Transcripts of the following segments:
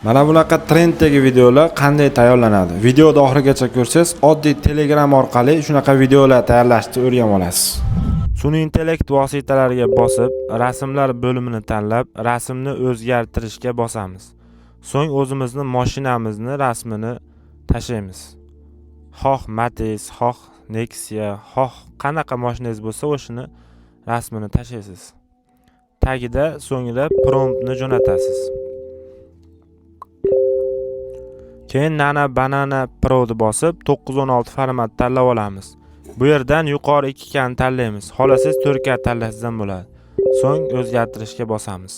Mana bunaqa trenddagi videolar qanday tayyorlanadi? Videoni oxirigacha ko'rsangiz, oddiy Telegram orqali shunaqa videolar tayyorlashni o'rganib olasiz. Sun'iy intellekt vositalariga bosib, rasmlar bo'limini tanlab, rasmni o'zgartirishga bosamiz. So'ng o'zimizni mashinamizni rasmini tashlaymiz. Xoh Matiz, xoh Nexia, xoh qanaqa mashinangiz bo'lsa, o'shini rasmini tashlaysiz. Tagida so'ngra promptni jo'natasiz. Keyin Nana Banana Pro ni bosib 916 format tanlab olamiz. Bu yerdan yuqori 2 kani tanlaymiz. Xolasiz 4 ka tanlashsiz ham bo'ladi. So'ng o'zgartirishga bosamiz.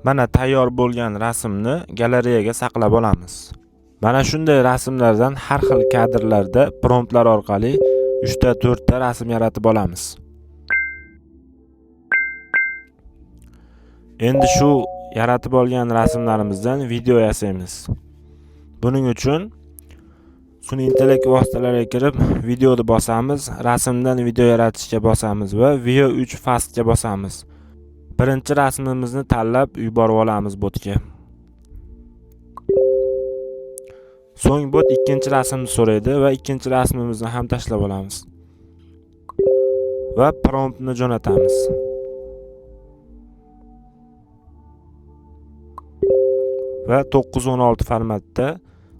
Mana tayyor bo'lgan rasmni galereyaga saqlab olamiz. Mana shunday rasmlardan har xil kadrlarda promptlar orqali 3 ta 4 ta rasm yaratib olamiz. Endi shu yaratib olgan rasmlarimizdan video yasaymiz. Buning uchun sun'iy intellekt vositalariga kirib, videoni bosamiz, rasmdan video yaratishga bosamiz va VO3 Fastga bosamiz. Birinchi rasmimizni tanlab yuborib olamiz botga. So'ng bot ikkinchi rasmni so'raydi va ikkinchi rasmimizni ham tashlab olamiz. Va promptni jo'natamiz. Va 916 formatda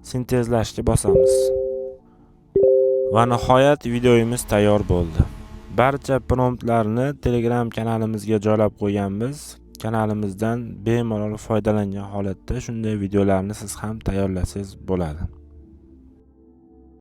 sintezlashga bosamiz. Va nihoyat videomiz tayyor bo'ldi. Barcha promptlarni Telegram kanalimizga joylab qo'yganmiz. Kanalimizdan bemalol foydalangan holatda shunday videolarni siz ham tayyorlasangiz bo'ladi.